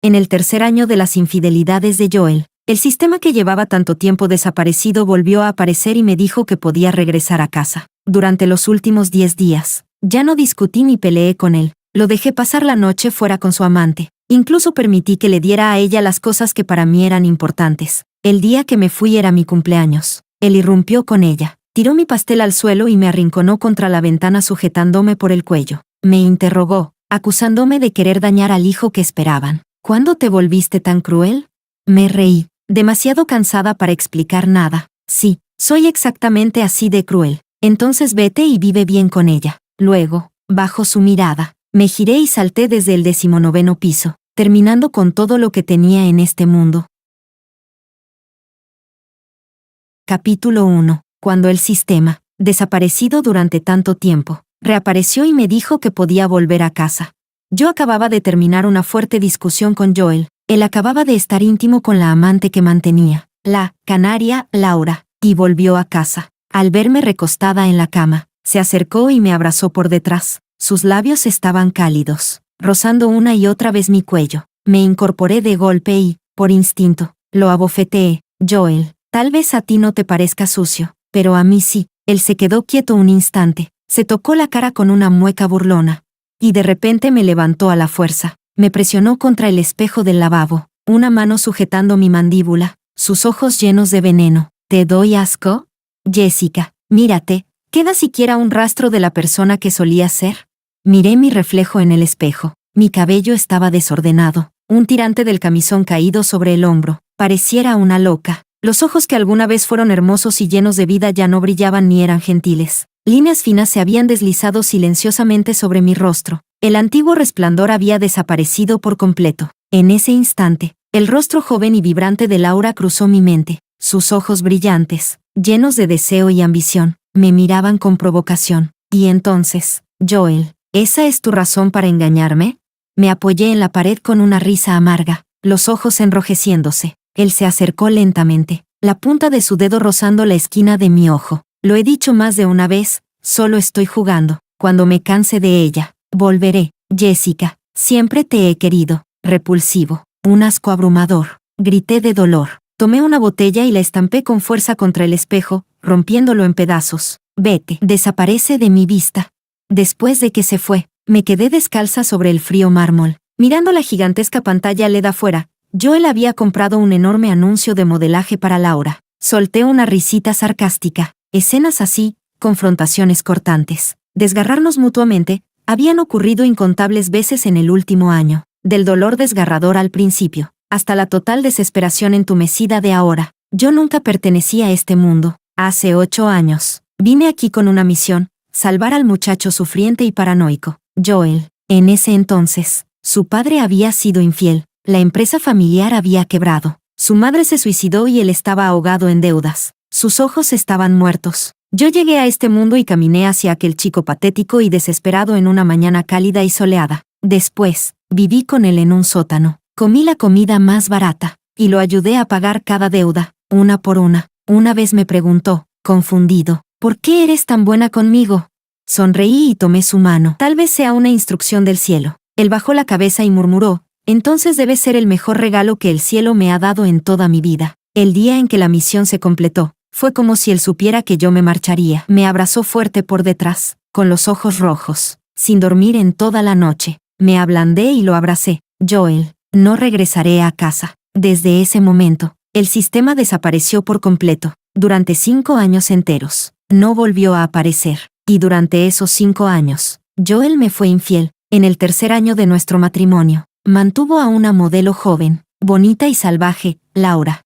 En el tercer año de las infidelidades de Joel, el sistema que llevaba tanto tiempo desaparecido volvió a aparecer y me dijo que podía regresar a casa. Durante los últimos 10 días, ya no discutí ni peleé con él. Lo dejé pasar la noche fuera con su amante. Incluso permití que le diera a ella las cosas que para mí eran importantes. El día que me fui era mi cumpleaños. Él irrumpió con ella. Tiró mi pastel al suelo y me arrinconó contra la ventana sujetándome por el cuello. Me interrogó, acusándome de querer dañar al hijo que esperaban. ¿Cuándo te volviste tan cruel? Me reí, demasiado cansada para explicar nada. Sí, soy exactamente así de cruel. Entonces vete y vive bien con ella. Luego, bajo su mirada, me giré y salté desde el 19º piso, terminando con todo lo que tenía en este mundo. Capítulo 1. Cuando el sistema, desaparecido durante tanto tiempo, reapareció y me dijo que podía volver a casa. Yo acababa de terminar una fuerte discusión con Joel. Él acababa de estar íntimo con la amante que mantenía, la canaria Laura, y volvió a casa. Al verme recostada en la cama, se acercó y me abrazó por detrás. Sus labios estaban cálidos, rozando una y otra vez mi cuello. Me incorporé de golpe y, por instinto, lo abofeteé. Joel, tal vez a ti no te parezca sucio, pero a mí sí. Él se quedó quieto un instante, se tocó la cara con una mueca burlona, y de repente me levantó a la fuerza. Me presionó contra el espejo del lavabo, una mano sujetando mi mandíbula, sus ojos llenos de veneno. ¿Te doy asco? Jessica, mírate, ¿queda siquiera un rastro de la persona que solía ser? Miré mi reflejo en el espejo. Mi cabello estaba desordenado, un tirante del camisón caído sobre el hombro. Pareciera una loca. Los ojos que alguna vez fueron hermosos y llenos de vida ya no brillaban ni eran gentiles. Líneas finas se habían deslizado silenciosamente sobre mi rostro. El antiguo resplandor había desaparecido por completo. En ese instante, el rostro joven y vibrante de Laura cruzó mi mente. Sus ojos brillantes, llenos de deseo y ambición, me miraban con provocación. Y entonces, Joel, ¿esa es tu razón para engañarme? Me apoyé en la pared con una risa amarga, los ojos enrojeciéndose. Él se acercó lentamente, la punta de su dedo rozando la esquina de mi ojo. Lo he dicho más de una vez, solo estoy jugando. Cuando me canse de ella, volveré. Jessica, siempre te he querido. Repulsivo, un asco abrumador. Grité de dolor. Tomé una botella y la estampé con fuerza contra el espejo, rompiéndolo en pedazos. Vete, desaparece de mi vista. Después de que se fue, me quedé descalza sobre el frío mármol, mirando la gigantesca pantalla LED afuera. Joel había comprado un enorme anuncio de modelaje para Laura. Solté una risita sarcástica. Escenas así, confrontaciones cortantes, desgarrarnos mutuamente, habían ocurrido incontables veces en el último año. Del dolor desgarrador al principio, hasta la total desesperación entumecida de ahora. Yo nunca pertenecía a este mundo. Hace 8 años, vine aquí con una misión, salvar al muchacho sufriente y paranoico, Joel. En ese entonces, su padre había sido infiel. La empresa familiar había quebrado. Su madre se suicidó y él estaba ahogado en deudas. Sus ojos estaban muertos. Yo llegué a este mundo y caminé hacia aquel chico patético y desesperado en una mañana cálida y soleada. Después, viví con él en un sótano. Comí la comida más barata, y lo ayudé a pagar cada deuda, una por una. Una vez me preguntó, confundido, ¿por qué eres tan buena conmigo? Sonreí y tomé su mano. Tal vez sea una instrucción del cielo. Él bajó la cabeza y murmuró, entonces debe ser el mejor regalo que el cielo me ha dado en toda mi vida. El día en que la misión se completó, fue como si él supiera que yo me marcharía. Me abrazó fuerte por detrás, con los ojos rojos, sin dormir en toda la noche. Me ablandé y lo abracé. Joel, no regresaré a casa. Desde ese momento, el sistema desapareció por completo. Durante 5 años enteros, no volvió a aparecer. Y durante esos 5 años, Joel me fue infiel. En el tercer año de nuestro matrimonio, mantuvo a una modelo joven, bonita y salvaje, Laura.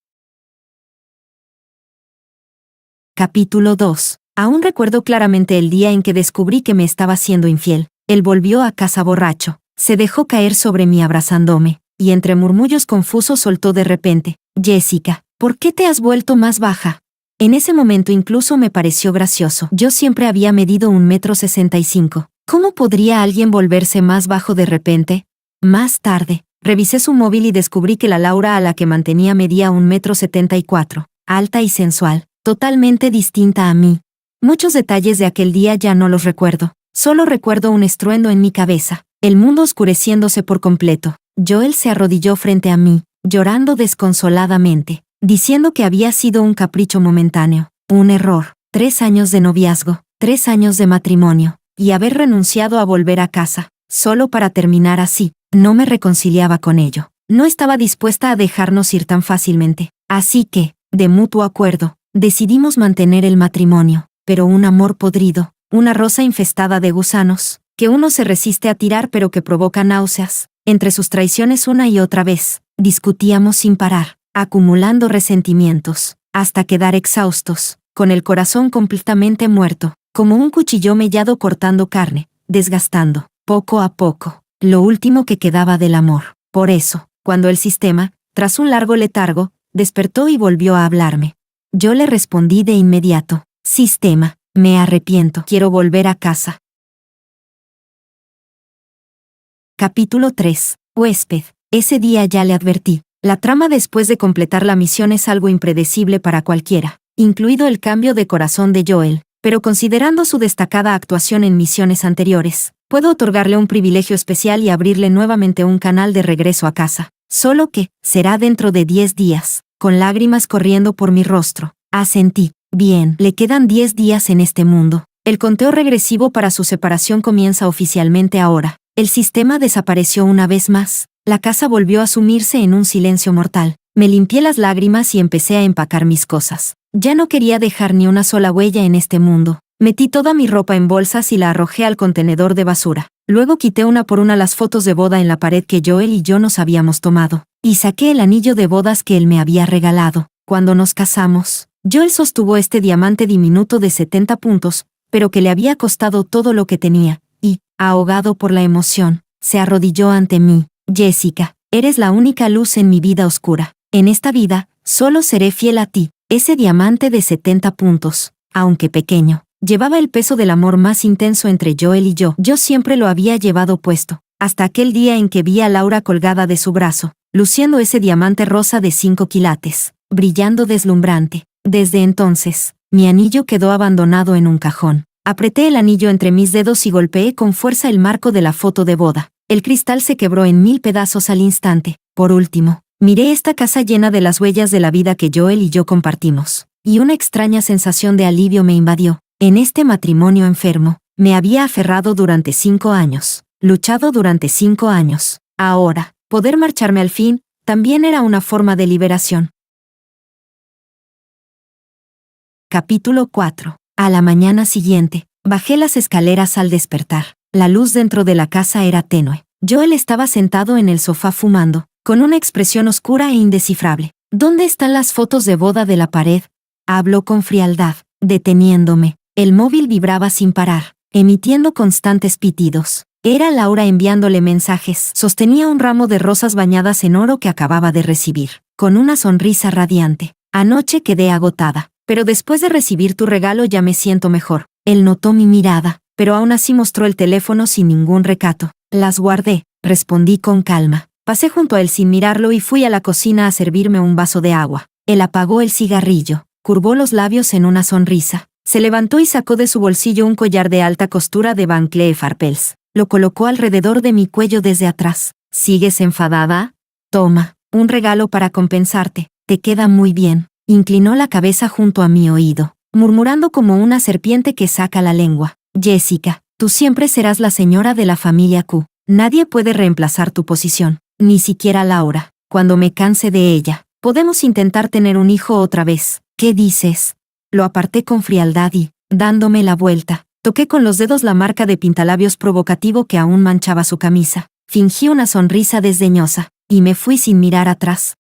Capítulo 2. Aún recuerdo claramente el día en que descubrí que me estaba siendo infiel. Él volvió a casa borracho, se dejó caer sobre mí abrazándome, y entre murmullos confusos soltó de repente, Jessica, ¿por qué te has vuelto más baja? En ese momento incluso me pareció gracioso. Yo siempre había medido 1,65 m. ¿Cómo podría alguien volverse más bajo de repente? Más tarde, revisé su móvil y descubrí que la Laura a la que mantenía medía 1,74 m, alta y sensual, totalmente distinta a mí. Muchos detalles de aquel día ya no los recuerdo, solo recuerdo un estruendo en mi cabeza, el mundo oscureciéndose por completo. Joel se arrodilló frente a mí, llorando desconsoladamente, diciendo que había sido un capricho momentáneo, un error, 3 años de noviazgo, 3 años de matrimonio, y haber renunciado a volver a casa, solo para terminar así. No me reconciliaba con ello. No estaba dispuesta a dejarnos ir tan fácilmente. Así que, de mutuo acuerdo, decidimos mantener el matrimonio, pero un amor podrido, una rosa infestada de gusanos, que uno se resiste a tirar pero que provoca náuseas. Entre sus traiciones una y otra vez, discutíamos sin parar, acumulando resentimientos, hasta quedar exhaustos, con el corazón completamente muerto, como un cuchillo mellado cortando carne, desgastando, poco a poco, lo último que quedaba del amor. Por eso, cuando el sistema, tras un largo letargo, despertó y volvió a hablarme, yo le respondí de inmediato: sistema, me arrepiento, quiero volver a casa. Capítulo 3. Huésped. Ese día ya le advertí. La trama después de completar la misión es algo impredecible para cualquiera, incluido el cambio de corazón de Joel, pero considerando su destacada actuación en misiones anteriores, puedo otorgarle un privilegio especial y abrirle nuevamente un canal de regreso a casa. Solo que, será dentro de 10 días, con lágrimas corriendo por mi rostro. Asentí. Bien, le quedan 10 días en este mundo. El conteo regresivo para su separación comienza oficialmente ahora. El sistema desapareció una vez más. La casa volvió a sumirse en un silencio mortal. Me limpié las lágrimas y empecé a empacar mis cosas. Ya no quería dejar ni una sola huella en este mundo. Metí toda mi ropa en bolsas y la arrojé al contenedor de basura. Luego quité una por una las fotos de boda en la pared que Joel y yo nos habíamos tomado. Y saqué el anillo de bodas que él me había regalado. Cuando nos casamos, Joel sostuvo este diamante diminuto de 70 puntos, pero que le había costado todo lo que tenía, y, ahogado por la emoción, se arrodilló ante mí. Jessica, eres la única luz en mi vida oscura. En esta vida, solo seré fiel a ti. Ese diamante de 70 puntos, aunque pequeño, llevaba el peso del amor más intenso entre Joel y yo. Yo siempre lo había llevado puesto, hasta aquel día en que vi a Laura colgada de su brazo, luciendo ese diamante rosa de 5 quilates, brillando deslumbrante. Desde entonces, mi anillo quedó abandonado en un cajón. Apreté el anillo entre mis dedos y golpeé con fuerza el marco de la foto de boda. El cristal se quebró en 1000 pedazos al instante. Por último, miré esta casa llena de las huellas de la vida que Joel y yo compartimos, y una extraña sensación de alivio me invadió. En este matrimonio enfermo, me había aferrado durante 5 años, luchado durante 5 años. Ahora, poder marcharme al fin, también era una forma de liberación. Capítulo 4. A la mañana siguiente, bajé las escaleras al despertar. La luz dentro de la casa era tenue. Joel estaba sentado en el sofá fumando, con una expresión oscura e indescifrable. ¿Dónde están las fotos de boda de la pared? Habló con frialdad, deteniéndome. El móvil vibraba sin parar, emitiendo constantes pitidos. Era Laura enviándole mensajes. Sostenía un ramo de rosas bañadas en oro que acababa de recibir, con una sonrisa radiante. Anoche quedé agotada, pero después de recibir tu regalo ya me siento mejor. Él notó mi mirada, pero aún así mostró el teléfono sin ningún recato. Las guardé, respondí con calma. Pasé junto a él sin mirarlo y fui a la cocina a servirme un vaso de agua. Él apagó el cigarrillo, curvó los labios en una sonrisa. Se levantó y sacó de su bolsillo un collar de alta costura de Van Cleef Arpels. Lo colocó alrededor de mi cuello desde atrás. ¿Sigues enfadada? Toma, un regalo para compensarte. Te queda muy bien. Inclinó la cabeza junto a mi oído, murmurando como una serpiente que saca la lengua. Jessica, tú siempre serás la señora de la familia Q. Nadie puede reemplazar tu posición, ni siquiera Laura. Cuando me canse de ella, podemos intentar tener un hijo otra vez. ¿Qué dices? Lo aparté con frialdad y, dándome la vuelta, toqué con los dedos la marca de pintalabios provocativo que aún manchaba su camisa. Fingí una sonrisa desdeñosa, y me fui sin mirar atrás.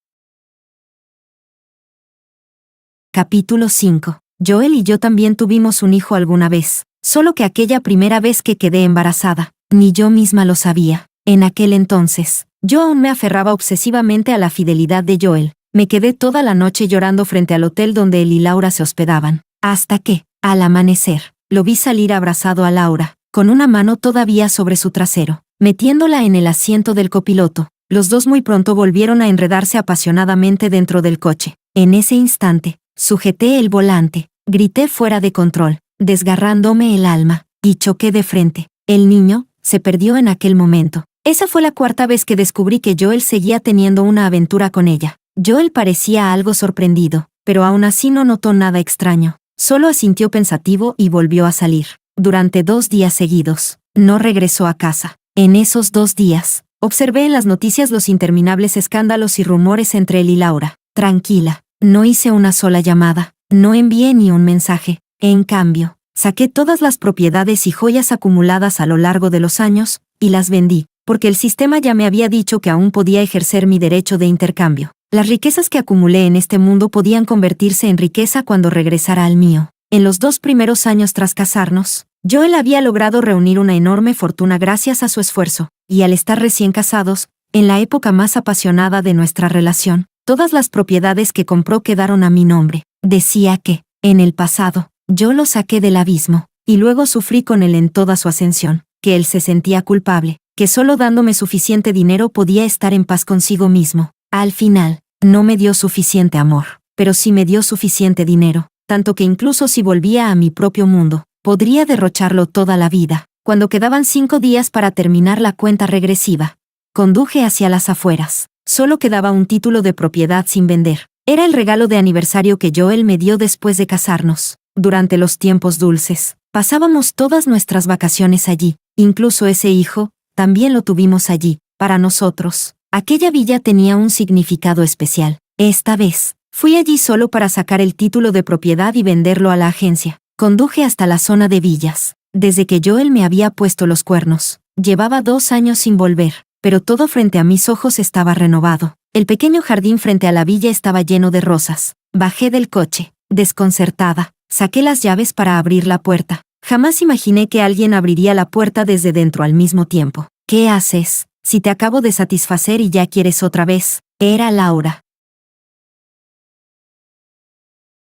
Capítulo 5. Joel y yo también tuvimos un hijo alguna vez, solo que aquella primera vez que quedé embarazada, ni yo misma lo sabía. En aquel entonces, yo aún me aferraba obsesivamente a la fidelidad de Joel. Me quedé toda la noche llorando frente al hotel donde él y Laura se hospedaban, hasta que, al amanecer, lo vi salir abrazado a Laura, con una mano todavía sobre su trasero, metiéndola en el asiento del copiloto. Los dos muy pronto volvieron a enredarse apasionadamente dentro del coche. En ese instante, sujeté el volante, grité fuera de control, desgarrándome el alma, y choqué de frente. El niño se perdió en aquel momento. Esa fue la cuarta vez que descubrí que Joel seguía teniendo una aventura con ella. Joel parecía algo sorprendido, pero aún así no notó nada extraño. Solo asintió pensativo y volvió a salir. Durante 2 días seguidos, no regresó a casa. En esos 2 días, observé en las noticias los interminables escándalos y rumores entre él y Laura. Tranquila, no hice una sola llamada, no envié ni un mensaje. En cambio, saqué todas las propiedades y joyas acumuladas a lo largo de los años, y las vendí, porque el sistema ya me había dicho que aún podía ejercer mi derecho de intercambio. Las riquezas que acumulé en este mundo podían convertirse en riqueza cuando regresara al mío. En los 2 primeros años tras casarnos, Joel había logrado reunir una enorme fortuna gracias a su esfuerzo, y al estar recién casados, en la época más apasionada de nuestra relación, todas las propiedades que compró quedaron a mi nombre. Decía que, en el pasado, yo lo saqué del abismo, y luego sufrí con él en toda su ascensión, que él se sentía culpable, que solo dándome suficiente dinero podía estar en paz consigo mismo. Al final, no me dio suficiente amor, pero sí me dio suficiente dinero, tanto que incluso si volvía a mi propio mundo, podría derrocharlo toda la vida. Cuando quedaban 5 días para terminar la cuenta regresiva, conduje hacia las afueras. Solo quedaba un título de propiedad sin vender. Era el regalo de aniversario que Joel me dio después de casarnos. Durante los tiempos dulces, pasábamos todas nuestras vacaciones allí. Incluso ese hijo, también lo tuvimos allí. Para nosotros, aquella villa tenía un significado especial. Esta vez, fui allí solo para sacar el título de propiedad y venderlo a la agencia. Conduje hasta la zona de villas. Desde que Joel me había puesto los cuernos, llevaba 2 años sin volver, pero todo frente a mis ojos estaba renovado. El pequeño jardín frente a la villa estaba lleno de rosas. Bajé del coche, desconcertada, saqué las llaves para abrir la puerta. Jamás imaginé que alguien abriría la puerta desde dentro al mismo tiempo. ¿Qué haces? Si te acabo de satisfacer y ya quieres otra vez. Era Laura.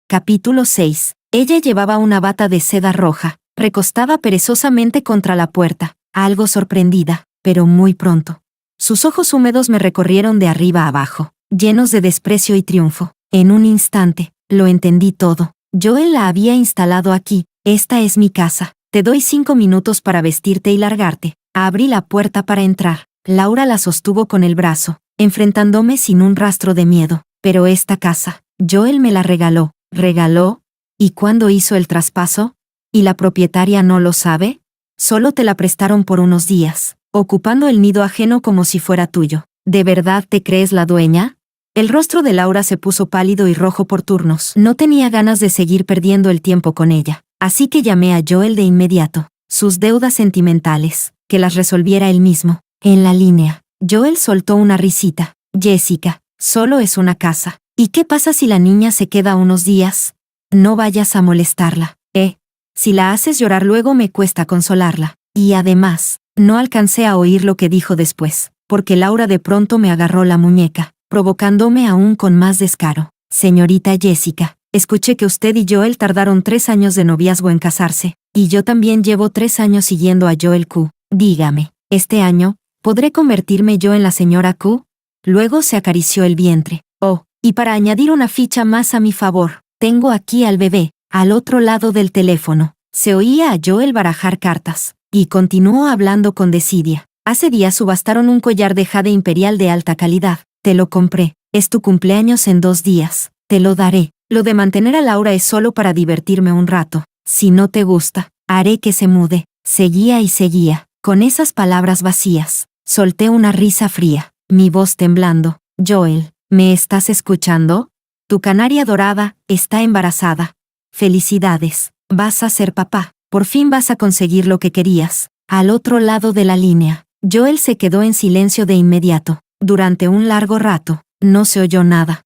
Capítulo 6. Ella llevaba una bata de seda roja, recostada perezosamente contra la puerta, algo sorprendida, pero muy pronto. Sus ojos húmedos me recorrieron de arriba a abajo, llenos de desprecio y triunfo. En un instante, lo entendí todo. Joel la había instalado aquí. Esta es mi casa. Te doy 5 minutos para vestirte y largarte. Abrí la puerta para entrar. Laura la sostuvo con el brazo, enfrentándome sin un rastro de miedo. Pero esta casa, Joel me la regaló. ¿Regaló? ¿Y cuándo hizo el traspaso? ¿Y la propietaria no lo sabe? Solo te la prestaron por unos días, ocupando el nido ajeno como si fuera tuyo. ¿De verdad te crees la dueña? El rostro de Laura se puso pálido y rojo por turnos. No tenía ganas de seguir perdiendo el tiempo con ella, así que llamé a Joel de inmediato. Sus deudas sentimentales, que las resolviera él mismo. En la línea, Joel soltó una risita. Jessica, solo es una casa. ¿Y qué pasa si la niña se queda unos días? No vayas a molestarla, ¿eh? Si la haces llorar luego me cuesta consolarla. Y además, no alcancé a oír lo que dijo después, porque Laura de pronto me agarró la muñeca, provocándome aún con más descaro. Señorita Jessica, escuché que usted y Joel tardaron 3 años de noviazgo en casarse, y yo también llevo 3 años siguiendo a Joel Q. Dígame, ¿este año podré convertirme yo en la señora Q? Luego se acarició el vientre. Oh, y para añadir una ficha más a mi favor, tengo aquí al bebé, al otro lado del teléfono. Se oía a Joel barajar cartas, y continuó hablando con desidia. Hace días subastaron un collar de jade imperial de alta calidad. Te lo compré. Es tu cumpleaños en 2 días. Te lo daré. Lo de mantener a Laura es solo para divertirme un rato. Si no te gusta, haré que se mude. Seguía y seguía, con esas palabras vacías. Solté una risa fría, mi voz temblando. Joel, ¿me estás escuchando? Tu canaria dorada está embarazada. Felicidades, vas a ser papá. Por fin vas a conseguir lo que querías. Al otro lado de la línea, Joel se quedó en silencio de inmediato. Durante un largo rato, no se oyó nada.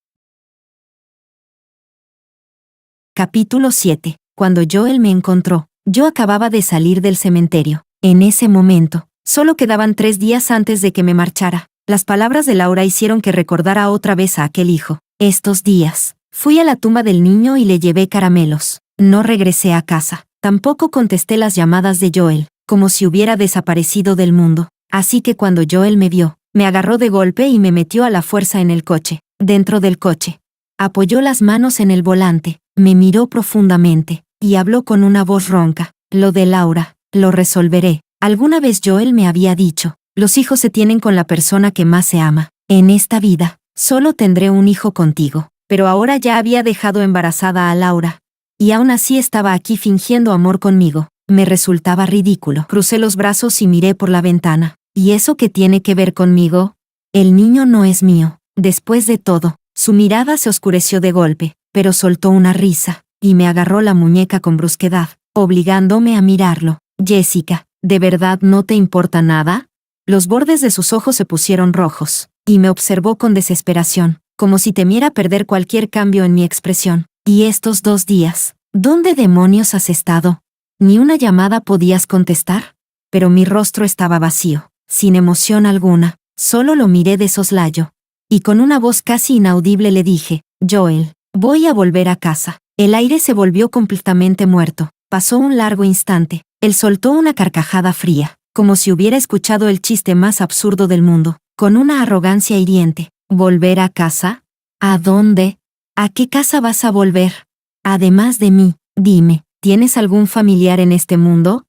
Capítulo 7. Cuando Joel me encontró, yo acababa de salir del cementerio. En ese momento, solo quedaban 3 días antes de que me marchara. Las palabras de Laura hicieron que recordara otra vez a aquel hijo. Estos días, fui a la tumba del niño y le llevé caramelos. No regresé a casa. Tampoco contesté las llamadas de Joel, como si hubiera desaparecido del mundo. Así que cuando Joel me vio, me agarró de golpe y me metió a la fuerza en el coche. Dentro del coche, apoyó las manos en el volante, me miró profundamente, y habló con una voz ronca. Lo de Laura, lo resolveré. Alguna vez Joel me había dicho, Los hijos se tienen con la persona que más se ama. En esta vida, solo tendré un hijo contigo. Pero ahora ya había dejado embarazada a Laura. Y aún así estaba aquí fingiendo amor conmigo. Me resultaba ridículo. Crucé los brazos y miré por la ventana. ¿Y eso qué tiene que ver conmigo? El niño no es mío. Después de todo, su mirada se oscureció de golpe, pero soltó una risa, y me agarró la muñeca con brusquedad, obligándome a mirarlo. Jessica, ¿de verdad no te importa nada? Los bordes de sus ojos se pusieron rojos, y me observó con desesperación, como si temiera perder cualquier cambio en mi expresión. ¿Y estos 2 días? ¿Dónde demonios has estado? ¿Ni una llamada podías contestar? Pero mi rostro estaba vacío, sin emoción alguna, solo lo miré de soslayo. Y con una voz casi inaudible le dije, Joel, voy a volver a casa. El aire se volvió completamente muerto. Pasó un largo instante. Él soltó una carcajada fría, como si hubiera escuchado el chiste más absurdo del mundo, con una arrogancia hiriente. ¿Volver a casa? ¿A dónde? ¿A qué casa vas a volver? Además de mí, dime, ¿tienes algún familiar en este mundo?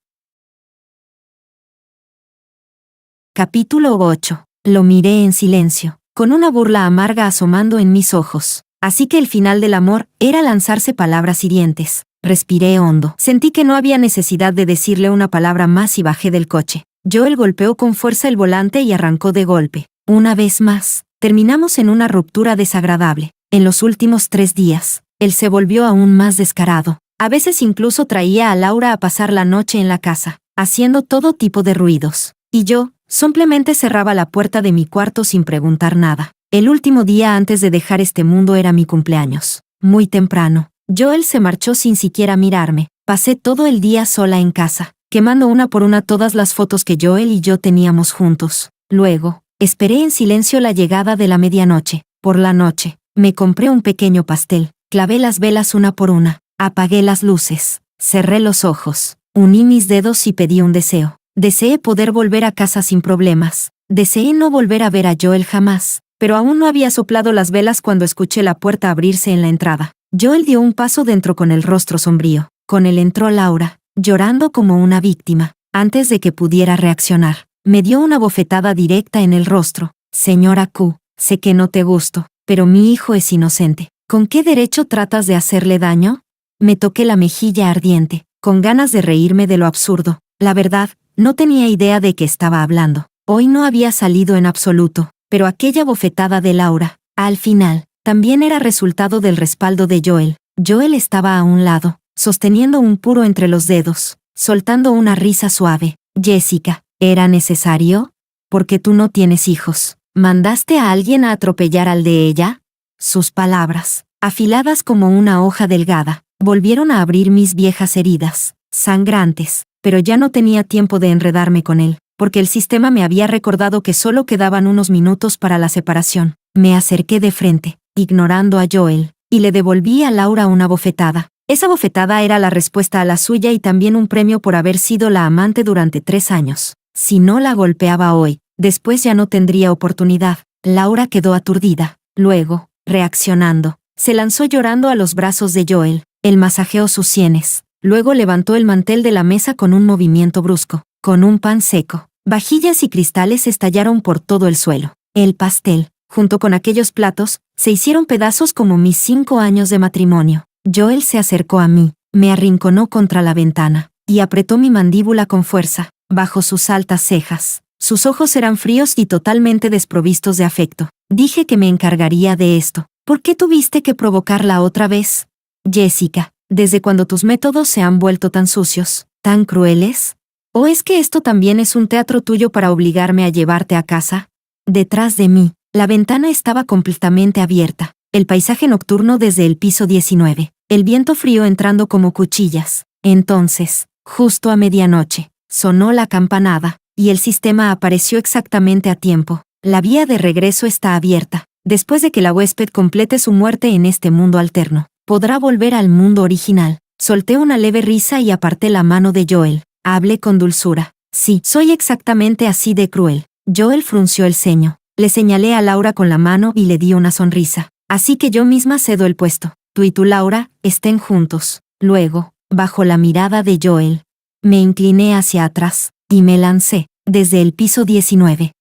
Capítulo 8. Lo miré en silencio, con una burla amarga asomando en mis ojos. Así que el final del amor era lanzarse palabras hirientes. Respiré hondo. Sentí que no había necesidad de decirle una palabra más y bajé del coche. Joel golpeó con fuerza el volante y arrancó de golpe. Una vez más, terminamos en una ruptura desagradable. En los últimos 3 días, él se volvió aún más descarado. A veces incluso traía a Laura a pasar la noche en la casa, haciendo todo tipo de ruidos. Y yo, simplemente cerraba la puerta de mi cuarto sin preguntar nada. El último día antes de dejar este mundo era mi cumpleaños. Muy temprano, Joel se marchó sin siquiera mirarme. Pasé todo el día sola en casa, quemando una por una todas las fotos que Joel y yo teníamos juntos. Luego, esperé en silencio la llegada de la medianoche. Por la noche, me compré un pequeño pastel, clavé las velas una por una, apagué las luces, cerré los ojos, uní mis dedos y pedí un deseo. Deseé poder volver a casa sin problemas. Deseé no volver a ver a Joel jamás, pero aún no había soplado las velas cuando escuché la puerta abrirse en la entrada. Joel dio un paso dentro con el rostro sombrío. Con él entró Laura, llorando como una víctima. Antes de que pudiera reaccionar, me dio una bofetada directa en el rostro. Señora Q, sé que no te gusto, pero mi hijo es inocente. ¿Con qué derecho tratas de hacerle daño? Me toqué la mejilla ardiente, con ganas de reírme de lo absurdo. La verdad, no tenía idea de qué estaba hablando. Hoy no había salido en absoluto, pero aquella bofetada de Laura, al final, también era resultado del respaldo de Joel. Joel estaba a un lado, sosteniendo un puro entre los dedos, soltando una risa suave. Jessica, ¿era necesario? Porque tú no tienes hijos. ¿Mandaste a alguien a atropellar al de ella? Sus palabras, afiladas como una hoja delgada, volvieron a abrir mis viejas heridas, sangrantes, pero ya no tenía tiempo de enredarme con él, porque el sistema me había recordado que solo quedaban unos minutos para la separación. Me acerqué de frente, ignorando a Joel, y le devolví a Laura una bofetada. Esa bofetada era la respuesta a la suya y también un premio por haber sido la amante durante 3 años. Si no la golpeaba hoy, después ya no tendría oportunidad. Laura quedó aturdida. Luego, reaccionando, se lanzó llorando a los brazos de Joel. Él masajeó sus sienes. Luego levantó el mantel de la mesa con un movimiento brusco. Con un pan seco, vajillas y cristales estallaron por todo el suelo. El pastel, junto con aquellos platos, se hicieron pedazos como mis 5 años de matrimonio. Joel se acercó a mí, me arrinconó contra la ventana, y apretó mi mandíbula con fuerza, bajo sus altas cejas. Sus ojos eran fríos y totalmente desprovistos de afecto. Dije que me encargaría de esto. ¿Por qué tuviste que provocarla otra vez? Jessica, ¿desde cuando tus métodos se han vuelto tan sucios, tan crueles? ¿O es que esto también es un teatro tuyo para obligarme a llevarte a casa? Detrás de mí, la ventana estaba completamente abierta. El paisaje nocturno desde el piso 19. El viento frío entrando como cuchillas. Entonces, justo a medianoche, sonó la campanada, y el sistema apareció exactamente a tiempo. La vía de regreso está abierta. Después de que la huésped complete su muerte en este mundo alterno, podrá volver al mundo original. Solté una leve risa y aparté la mano de Joel. Hablé con dulzura. Sí, soy exactamente así de cruel. Joel frunció el ceño. Le señalé a Laura con la mano y le di una sonrisa. Así que yo misma cedo el puesto. Tú y tu Laura, estén juntos. Luego, bajo la mirada de Joel, me incliné hacia atrás, y me lancé. desde el piso 19.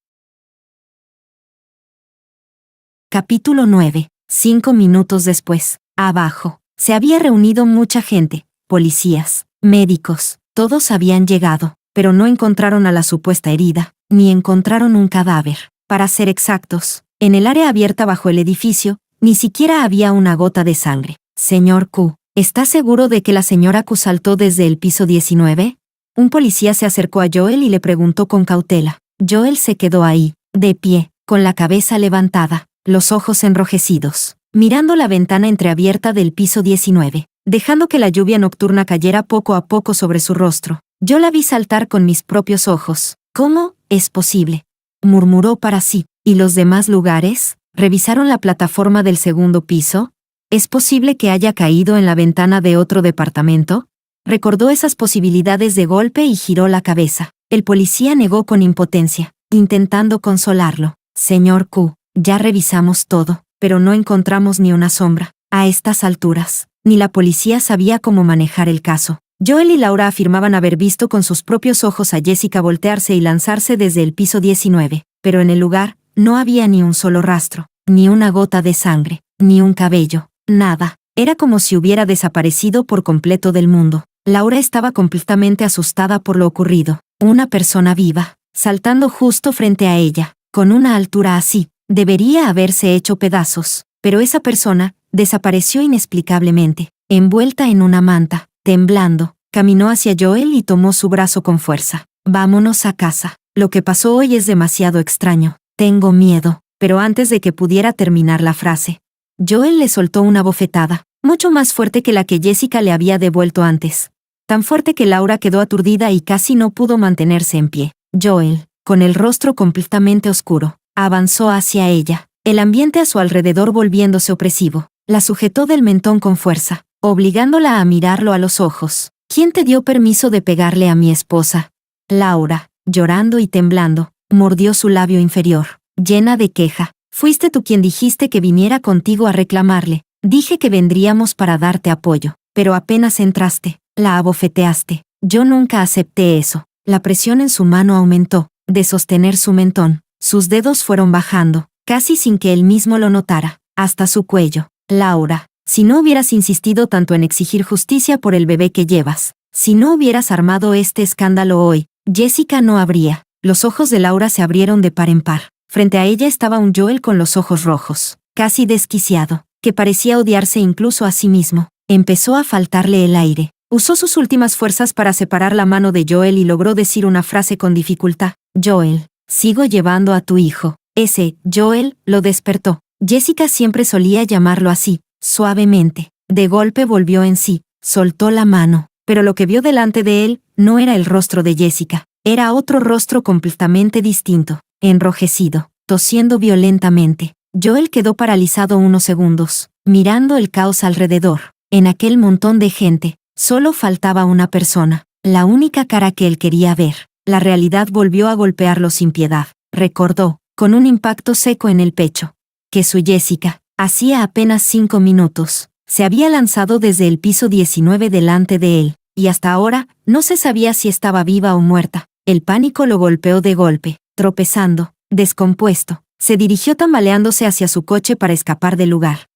Capítulo 9. 5 minutos después. Abajo. Se había reunido mucha gente, policías, médicos, todos habían llegado, pero no encontraron a la supuesta herida, ni encontraron un cadáver. Para ser exactos, en el área abierta bajo el edificio, ni siquiera había una gota de sangre. Señor Q, ¿está seguro de que la señora Q saltó desde el piso 19? Un policía se acercó a Joel y le preguntó con cautela. Joel se quedó ahí, de pie, con la cabeza levantada, los ojos enrojecidos, mirando la ventana entreabierta del piso 19, dejando que la lluvia nocturna cayera poco a poco sobre su rostro. Yo la vi saltar con mis propios ojos. ¿Cómo es posible?, murmuró para sí. ¿Y los demás lugares? ¿Revisaron la plataforma del segundo piso? ¿Es posible que haya caído en la ventana de otro departamento? Recordó esas posibilidades de golpe y giró la cabeza. El policía negó con impotencia, intentando consolarlo. Señor Q, ya revisamos todo, pero no encontramos ni una sombra. A estas alturas, ni la policía sabía cómo manejar el caso. Joel y Laura afirmaban haber visto con sus propios ojos a Jessica voltearse y lanzarse desde el piso 19, pero en el lugar no había ni un solo rastro, ni una gota de sangre, ni un cabello, nada. Era como si hubiera desaparecido por completo del mundo. Laura estaba completamente asustada por lo ocurrido. Una persona viva, saltando justo frente a ella, con una altura así, debería haberse hecho pedazos, pero esa persona desapareció inexplicablemente, envuelta en una manta. Temblando, caminó hacia Joel y tomó su brazo con fuerza. Vámonos a casa. Lo que pasó hoy es demasiado extraño. Tengo miedo. Pero antes de que pudiera terminar la frase, Joel le soltó una bofetada, mucho más fuerte que la que Jessica le había devuelto antes. Tan fuerte que Laura quedó aturdida y casi no pudo mantenerse en pie. Joel, con el rostro completamente oscuro, avanzó hacia ella, el ambiente a su alrededor volviéndose opresivo. La sujetó del mentón con fuerza, obligándola a mirarlo a los ojos. ¿Quién te dio permiso de pegarle a mi esposa? Laura, llorando y temblando, mordió su labio inferior, llena de queja. Fuiste tú quien dijiste que viniera contigo a reclamarle. Dije que vendríamos para darte apoyo, pero apenas entraste, la abofeteaste. Yo nunca acepté eso. La presión en su mano aumentó, de sostener su mentón. Sus dedos fueron bajando, casi sin que él mismo lo notara, hasta su cuello. Laura, si no hubieras insistido tanto en exigir justicia por el bebé que llevas, si no hubieras armado este escándalo hoy, Jessica no habría. Los ojos de Laura se abrieron de par en par. Frente a ella estaba un Joel con los ojos rojos, casi desquiciado, que parecía odiarse incluso a sí mismo. Empezó a faltarle el aire. Usó sus últimas fuerzas para separar la mano de Joel y logró decir una frase con dificultad. Joel, sigo llevando a tu hijo. Ese, Joel, lo despertó. Jessica siempre solía llamarlo así, suavemente. De golpe volvió en sí, soltó la mano, pero lo que vio delante de él no era el rostro de Jessica, era otro rostro completamente distinto, enrojecido, tosiendo violentamente. Joel quedó paralizado unos segundos, mirando el caos alrededor. En aquel montón de gente, solo faltaba una persona, la única cara que él quería ver. La realidad volvió a golpearlo sin piedad. Recordó, con un impacto seco en el pecho, que su Jessica, hacía apenas 5 minutos, se había lanzado desde el piso 19 delante de él, y hasta ahora no se sabía si estaba viva o muerta. El pánico lo golpeó de golpe. Tropezando, descompuesto, se dirigió tambaleándose hacia su coche para escapar del lugar.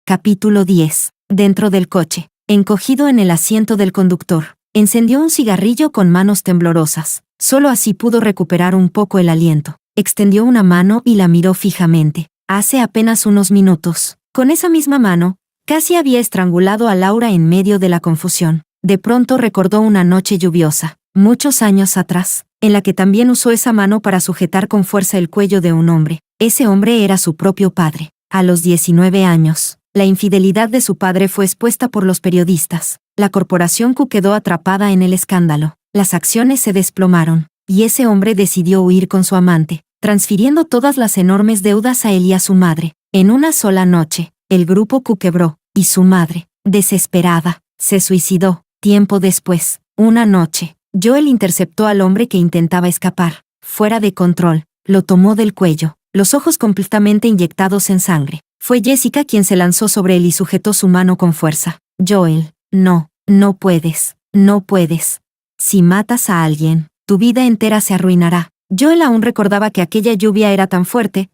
Capítulo 10. Dentro del coche, encogido en el asiento del conductor, encendió un cigarrillo con manos temblorosas. Solo así pudo recuperar un poco el aliento. Extendió una mano y la miró fijamente. Hace apenas unos minutos, con esa misma mano, casi había estrangulado a Laura en medio de la confusión. De pronto recordó una noche lluviosa, muchos años atrás, en la que también usó esa mano para sujetar con fuerza el cuello de un hombre. Ese hombre era su propio padre. A los 19 años, la infidelidad de su padre fue expuesta por los periodistas. La corporación Q quedó atrapada en el escándalo. Las acciones se desplomaron, y ese hombre decidió huir con su amante, transfiriendo todas las enormes deudas a él y a su madre. En una sola noche, el grupo Q quebró, y su madre, desesperada, se suicidó. Tiempo después, una noche, Joel interceptó al hombre que intentaba escapar. Fuera de control, lo tomó del cuello, los ojos completamente inyectados en sangre. Fue Jessica quien se lanzó sobre él y sujetó su mano con fuerza. Joel, no, no puedes, no puedes. Si matas a alguien, tu vida entera se arruinará. Joel aún recordaba que aquella lluvia era tan fuerte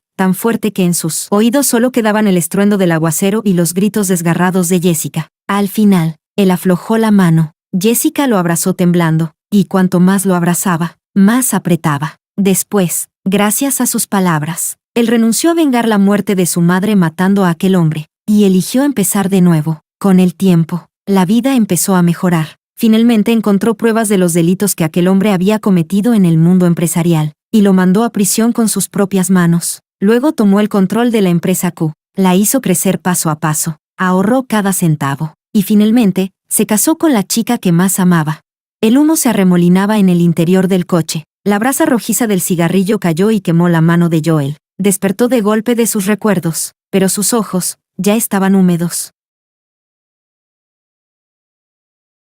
que en sus oídos solo quedaban el estruendo del aguacero y los gritos desgarrados de Jessica. Al final, él aflojó la mano. Jessica lo abrazó temblando, y cuanto más lo abrazaba, más apretaba. Después, gracias a sus palabras, él renunció a vengar la muerte de su madre matando a aquel hombre, y eligió empezar de nuevo. Con el tiempo, la vida empezó a mejorar. Finalmente encontró pruebas de los delitos que aquel hombre había cometido en el mundo empresarial, y lo mandó a prisión con sus propias manos. Luego tomó el control de la empresa Q, la hizo crecer paso a paso, ahorró cada centavo, y finalmente, se casó con la chica que más amaba. El humo se arremolinaba en el interior del coche, la brasa rojiza del cigarrillo cayó y quemó la mano de Joel. Despertó de golpe de sus recuerdos, pero sus ojos ya estaban húmedos.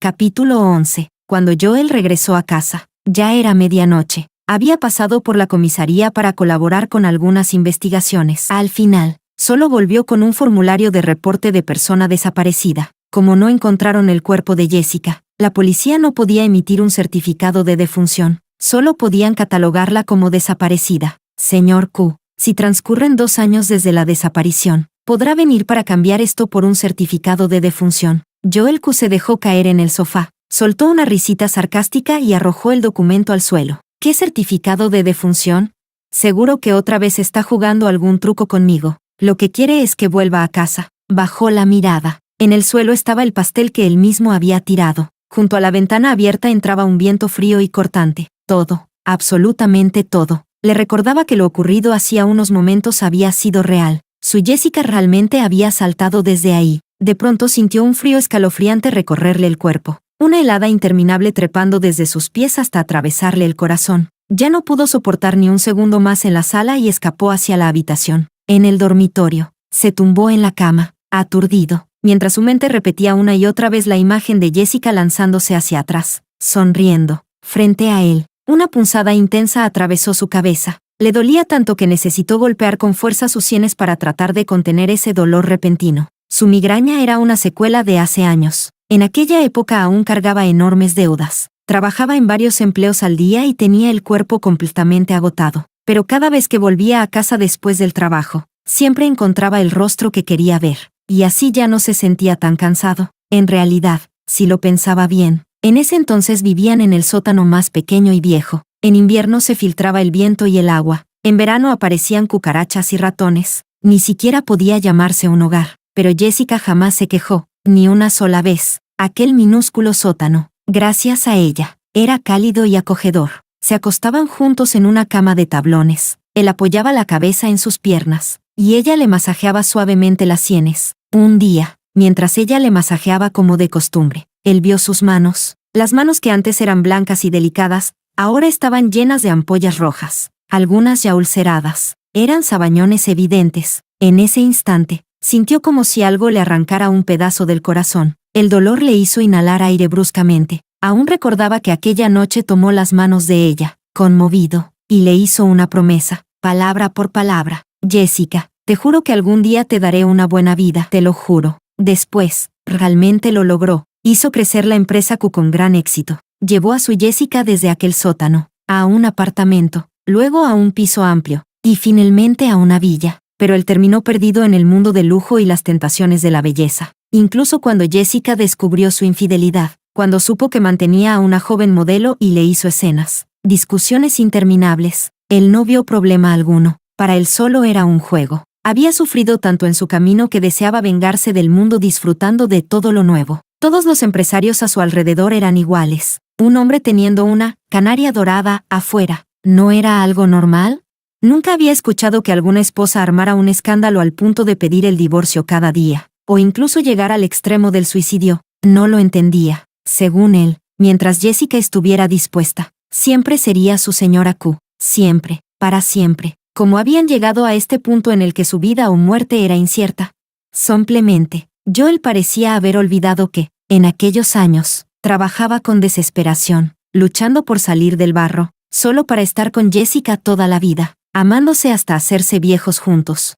Capítulo 11. Cuando Joel regresó a casa, ya era medianoche. Había pasado por la comisaría para colaborar con algunas investigaciones. Al final, solo volvió con un formulario de reporte de persona desaparecida. Como no encontraron el cuerpo de Jessica, la policía no podía emitir un certificado de defunción. Solo podían catalogarla como desaparecida. Señor Q, si transcurren 2 años desde la desaparición, ¿podrá venir para cambiar esto por un certificado de defunción? Joel Q se dejó caer en el sofá, soltó una risita sarcástica y arrojó el documento al suelo. ¿Qué certificado de defunción? Seguro que otra vez está jugando algún truco conmigo. Lo que quiere es que vuelva a casa. Bajó la mirada. En el suelo estaba el pastel que él mismo había tirado. Junto a la ventana abierta entraba un viento frío y cortante. Todo, absolutamente todo, le recordaba que lo ocurrido hacía unos momentos había sido real. Su Jessica realmente había saltado desde ahí. De pronto sintió un frío escalofriante recorrerle el cuerpo. Una helada interminable trepando desde sus pies hasta atravesarle el corazón. Ya no pudo soportar ni un segundo más en la sala y escapó hacia la habitación. En el dormitorio, se tumbó en la cama, aturdido, mientras su mente repetía una y otra vez la imagen de Jessica lanzándose hacia atrás, sonriendo, frente a él. Una punzada intensa atravesó su cabeza. Le dolía tanto que necesitó golpear con fuerza sus sienes para tratar de contener ese dolor repentino. Su migraña era una secuela de hace años. En aquella época aún cargaba enormes deudas. Trabajaba en varios empleos al día y tenía el cuerpo completamente agotado. Pero cada vez que volvía a casa después del trabajo, siempre encontraba el rostro que quería ver. Y así ya no se sentía tan cansado. En realidad, si lo pensaba bien, en ese entonces vivían en el sótano más pequeño y viejo. En invierno se filtraba el viento y el agua. En verano aparecían cucarachas y ratones. Ni siquiera podía llamarse un hogar. Pero Jessica jamás se quejó, ni una sola vez. Aquel minúsculo sótano, gracias a ella, era cálido y acogedor. Se acostaban juntos en una cama de tablones. Él apoyaba la cabeza en sus piernas, y ella le masajeaba suavemente las sienes. Un día, mientras ella le masajeaba como de costumbre, él vio sus manos. Las manos que antes eran blancas y delicadas, ahora estaban llenas de ampollas rojas, algunas ya ulceradas. Eran sabañones evidentes. En ese instante, sintió como si algo le arrancara un pedazo del corazón. El dolor le hizo inhalar aire bruscamente. Aún recordaba que aquella noche tomó las manos de ella, conmovido, y le hizo una promesa, palabra por palabra. Jessica, te juro que algún día te daré una buena vida, te lo juro. Después, realmente lo logró. Hizo crecer la empresa Q con gran éxito. Llevó a su Jessica desde aquel sótano, a un apartamento, luego a un piso amplio, y finalmente a una villa. Pero él terminó perdido en el mundo del lujo y las tentaciones de la belleza. Incluso cuando Jessica descubrió su infidelidad, cuando supo que mantenía a una joven modelo y le hizo escenas, discusiones interminables, él no vio problema alguno. Para él solo era un juego. Había sufrido tanto en su camino que deseaba vengarse del mundo disfrutando de todo lo nuevo. Todos los empresarios a su alrededor eran iguales. Un hombre teniendo una canaria dorada afuera, ¿no era algo normal? Nunca había escuchado que alguna esposa armara un escándalo al punto de pedir el divorcio cada día, o incluso llegar al extremo del suicidio. No lo entendía. Según él, mientras Jessica estuviera dispuesta, siempre sería su señora Q. Siempre, para siempre. Como habían llegado a este punto en el que su vida o muerte era incierta. Simplemente, Joel parecía haber olvidado que, en aquellos años, trabajaba con desesperación, luchando por salir del barro, solo para estar con Jessica toda la vida, amándose hasta hacerse viejos juntos.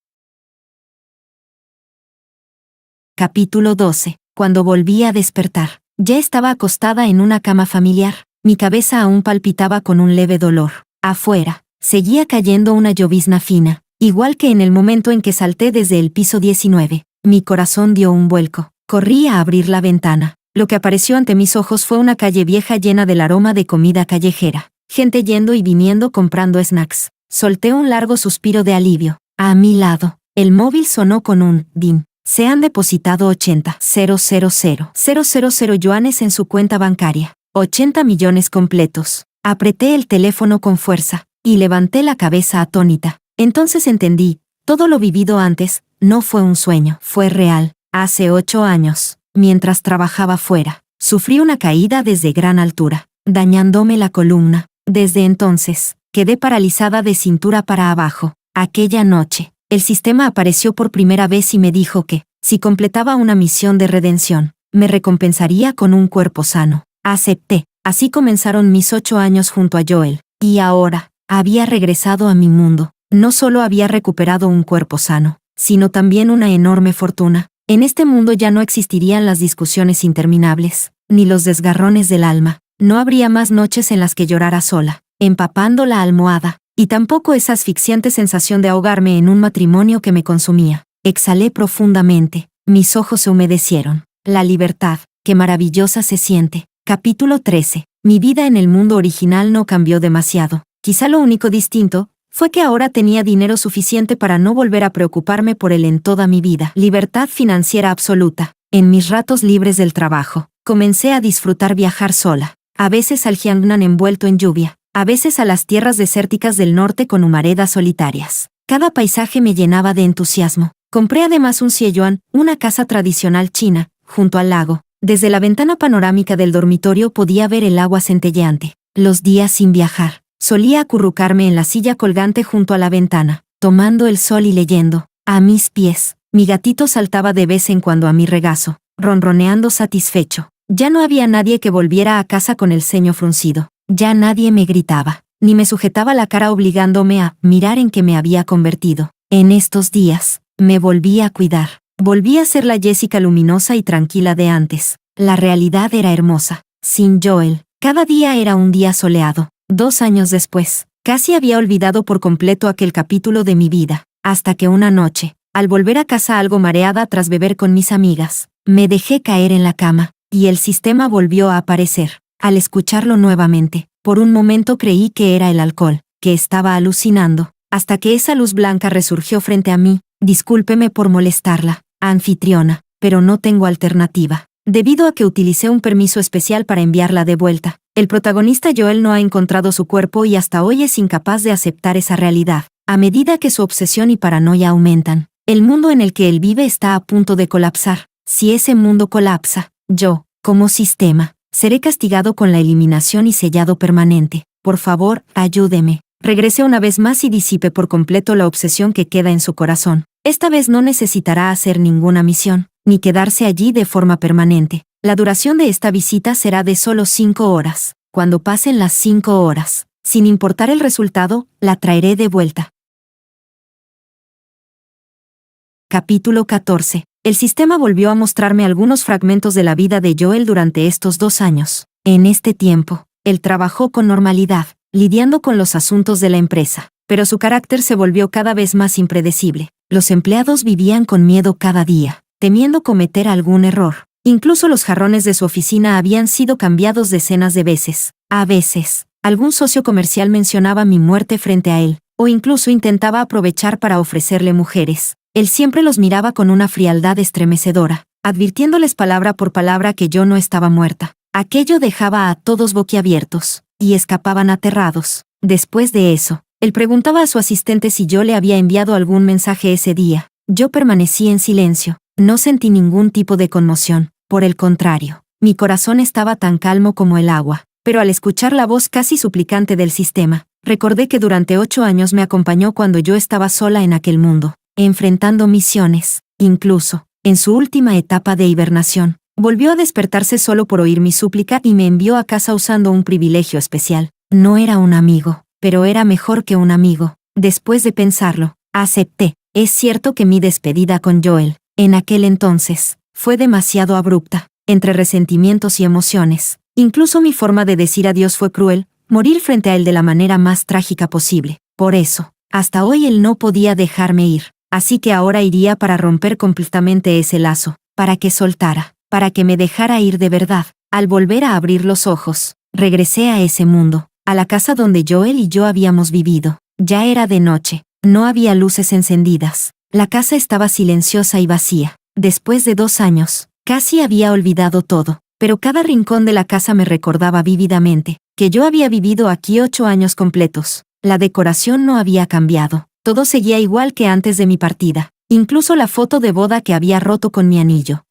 Capítulo 12. Cuando volví a despertar, ya estaba acostada en una cama familiar. Mi cabeza aún palpitaba con un leve dolor. Afuera, seguía cayendo una llovizna fina, igual que en el momento en que salté desde el piso 19. Mi corazón dio un vuelco. Corrí a abrir la ventana. Lo que apareció ante mis ojos fue una calle vieja llena del aroma de comida callejera. Gente yendo y viniendo comprando snacks. Solté un largo suspiro de alivio. A mi lado, el móvil sonó con un ding. Se han depositado 80,000 yuanes en su cuenta bancaria. 80 millones completos. Apreté el teléfono con fuerza y levanté la cabeza atónita. Entonces entendí, todo lo vivido antes no fue un sueño, fue real. Hace 8 años, mientras trabajaba fuera, sufrí una caída desde gran altura, dañándome la columna. Desde entonces, quedé paralizada de cintura para abajo. Aquella noche, el sistema apareció por primera vez y me dijo que, si completaba una misión de redención, me recompensaría con un cuerpo sano. Acepté. Así comenzaron mis 8 años junto a Joel. Y ahora, había regresado a mi mundo. No solo había recuperado un cuerpo sano, sino también una enorme fortuna. En este mundo ya no existirían las discusiones interminables, ni los desgarrones del alma. No habría más noches en las que llorara sola, empapando la almohada, y tampoco esa asfixiante sensación de ahogarme en un matrimonio que me consumía. Exhalé profundamente, mis ojos se humedecieron. La libertad, qué maravillosa se siente. Capítulo 13. Mi vida en el mundo original no cambió demasiado. Quizá lo único distinto fue que ahora tenía dinero suficiente para no volver a preocuparme por él en toda mi vida. Libertad financiera absoluta. En mis ratos libres del trabajo, comencé a disfrutar viajar sola. A veces al Jiangnan envuelto en lluvia, a veces a las tierras desérticas del norte con humaredas solitarias. Cada paisaje me llenaba de entusiasmo. Compré además un Xieyuan, una casa tradicional china, junto al lago. Desde la ventana panorámica del dormitorio podía ver el agua centelleante. Los días sin viajar, solía acurrucarme en la silla colgante junto a la ventana, tomando el sol y leyendo. A mis pies, mi gatito saltaba de vez en cuando a mi regazo, ronroneando satisfecho. Ya no había nadie que volviera a casa con el ceño fruncido. Ya nadie me gritaba, ni me sujetaba la cara obligándome a mirar en qué me había convertido. En estos días, me volví a cuidar. Volví a ser la Jessica luminosa y tranquila de antes. La realidad era hermosa. Sin Joel, cada día era un día soleado. 2 años después, casi había olvidado por completo aquel capítulo de mi vida, hasta que una noche, al volver a casa algo mareada tras beber con mis amigas, me dejé caer en la cama, y el sistema volvió a aparecer. Al escucharlo nuevamente, por un momento creí que era el alcohol, que estaba alucinando, hasta que esa luz blanca resurgió frente a mí. Discúlpeme por molestarla, anfitriona, pero no tengo alternativa. Debido a que utilicé un permiso especial para enviarla de vuelta, el protagonista Joel no ha encontrado su cuerpo y hasta hoy es incapaz de aceptar esa realidad. A medida que su obsesión y paranoia aumentan, el mundo en el que él vive está a punto de colapsar. Si ese mundo colapsa, yo, como sistema, seré castigado con la eliminación y sellado permanente. Por favor, ayúdeme. Regresé una vez más y disipe por completo la obsesión que queda en su corazón. Esta vez no necesitará hacer ninguna misión, ni quedarse allí de forma permanente. La duración de esta visita será de solo 5 horas. Cuando pasen las 5 horas, sin importar el resultado, la traeré de vuelta. Capítulo 14. El sistema volvió a mostrarme algunos fragmentos de la vida de Joel durante estos 2 años. En este tiempo, él trabajó con normalidad, lidiando con los asuntos de la empresa, pero su carácter se volvió cada vez más impredecible. Los empleados vivían con miedo cada día, temiendo cometer algún error. Incluso los jarrones de su oficina habían sido cambiados decenas de veces. A veces, algún socio comercial mencionaba mi muerte frente a él, o incluso intentaba aprovechar para ofrecerle mujeres. Él siempre los miraba con una frialdad estremecedora, advirtiéndoles palabra por palabra que yo no estaba muerta. Aquello dejaba a todos boquiabiertos, y escapaban aterrados. Después de eso, él preguntaba a su asistente si yo le había enviado algún mensaje ese día. Yo permanecí en silencio. No sentí ningún tipo de conmoción. Por el contrario, mi corazón estaba tan calmo como el agua. Pero al escuchar la voz casi suplicante del sistema, recordé que durante 8 años me acompañó cuando yo estaba sola en aquel mundo, enfrentando misiones. Incluso, en su última etapa de hibernación, volvió a despertarse solo por oír mi súplica y me envió a casa usando un privilegio especial. No era un amigo, pero era mejor que un amigo. Después de pensarlo, acepté. Es cierto que mi despedida con Joel, en aquel entonces, fue demasiado abrupta. Entre resentimientos y emociones, Incluso mi forma de decir adiós fue cruel, morir frente a él de la manera más trágica posible. Por eso, hasta hoy él no podía dejarme ir. Así que ahora iría para romper completamente ese lazo, para que soltara, para que me dejara ir de verdad. Al volver a abrir los ojos, regresé a ese mundo, a la casa donde Joel y yo habíamos vivido. Ya era de noche, no había luces encendidas. La casa estaba silenciosa y vacía. Después de 2 años, casi había olvidado todo, pero cada rincón de la casa me recordaba vívidamente que yo había vivido aquí 8 años completos. La decoración no había cambiado, todo seguía igual que antes de mi partida, incluso la foto de boda que había roto con mi anillo.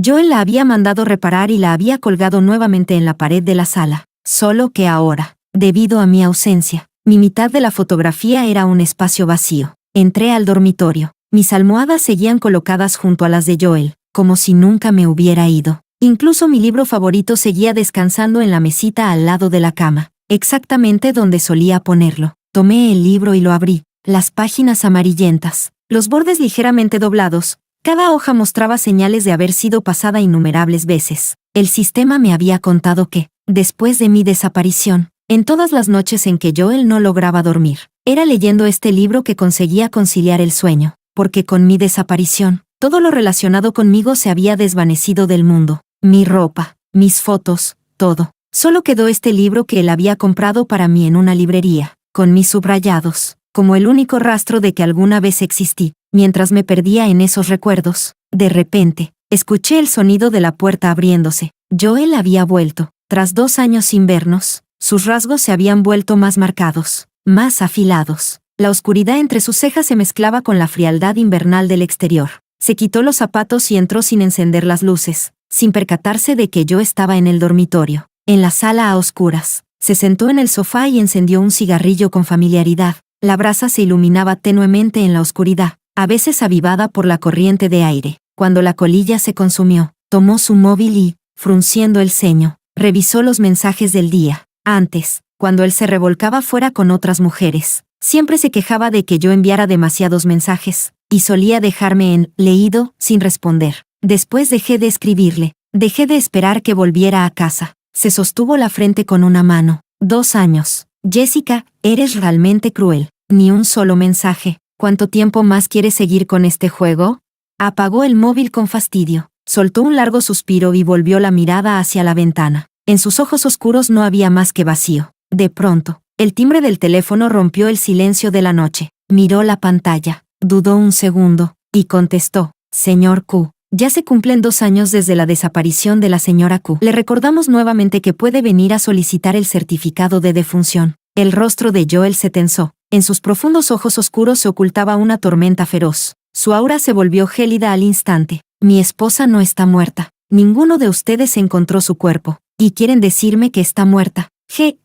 Joel la había mandado reparar y la había colgado nuevamente en la pared de la sala, solo que ahora, debido a mi ausencia, mi mitad de la fotografía era un espacio vacío. Entré al dormitorio. Mis almohadas seguían colocadas junto a las de Joel, como si nunca me hubiera ido. Incluso mi libro favorito seguía descansando en la mesita al lado de la cama, exactamente donde solía ponerlo. Tomé el libro y lo abrí. Las páginas amarillentas, los bordes ligeramente doblados, cada hoja mostraba señales de haber sido pasada innumerables veces. El sistema me había contado que, después de mi desaparición, en todas las noches en que Joel no lograba dormir, era leyendo este libro que conseguía conciliar el sueño, porque con mi desaparición, todo lo relacionado conmigo se había desvanecido del mundo. Mi ropa, mis fotos, todo. Solo quedó este libro que él había comprado para mí en una librería, con mis subrayados, como el único rastro de que alguna vez existí. Mientras me perdía en esos recuerdos, de repente, escuché el sonido de la puerta abriéndose. Joel había vuelto. Tras 2 años sin vernos, sus rasgos se habían vuelto más marcados, más afilados. La oscuridad entre sus cejas se mezclaba con la frialdad invernal del exterior. Se quitó los zapatos y entró sin encender las luces, sin percatarse de que yo estaba en el dormitorio. En la sala a oscuras, se sentó en el sofá y encendió un cigarrillo con familiaridad. La brasa se iluminaba tenuemente en la oscuridad, a veces avivada por la corriente de aire. Cuando la colilla se consumió, tomó su móvil y, frunciendo el ceño, revisó los mensajes del día. Antes, cuando él se revolcaba fuera con otras mujeres, siempre se quejaba de que yo enviara demasiados mensajes, y solía dejarme en leído, sin responder. Después dejé de escribirle, dejé de esperar que volviera a casa. Se sostuvo la frente con una mano. 2 años. Jessica, eres realmente cruel. Ni un solo mensaje. ¿Cuánto tiempo más quieres seguir con este juego? Apagó el móvil con fastidio, soltó un largo suspiro y volvió la mirada hacia la ventana. En sus ojos oscuros no había más que vacío. De pronto, el timbre del teléfono rompió el silencio de la noche. Miró la pantalla, dudó un segundo, y contestó: Señor Q. Ya se cumplen 2 años desde la desaparición de la señora Q. Le recordamos nuevamente que puede venir a solicitar el certificado de defunción. El rostro de Joel se tensó. En sus profundos ojos oscuros se ocultaba una tormenta feroz. Su aura se volvió gélida al instante. Mi esposa no está muerta. Ninguno de ustedes encontró su cuerpo. ¿Y quieren decirme que está muerta?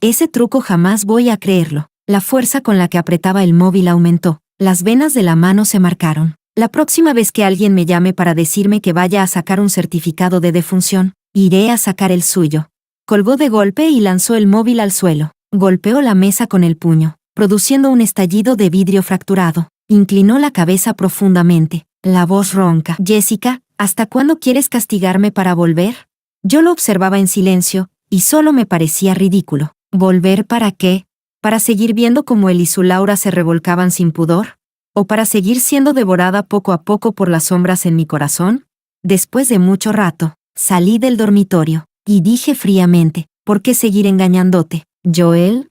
Ese truco jamás voy a creerlo. La fuerza con la que apretaba el móvil aumentó. Las venas de la mano se marcaron. La próxima vez que alguien me llame para decirme que vaya a sacar un certificado de defunción, iré a sacar el suyo. Colgó de golpe y lanzó el móvil al suelo. Golpeó la mesa con el puño, produciendo un estallido de vidrio fracturado. Inclinó la cabeza profundamente, la voz ronca. Jessica, ¿hasta cuándo quieres castigarme para volver? Yo lo observaba en silencio, y solo me parecía ridículo. ¿Volver para qué? ¿Para seguir viendo cómo él y su Laura se revolcaban sin pudor? ¿O para seguir siendo devorada poco a poco por las sombras en mi corazón? Después de mucho rato, salí del dormitorio, y dije fríamente: ¿por qué seguir engañándote, Joel?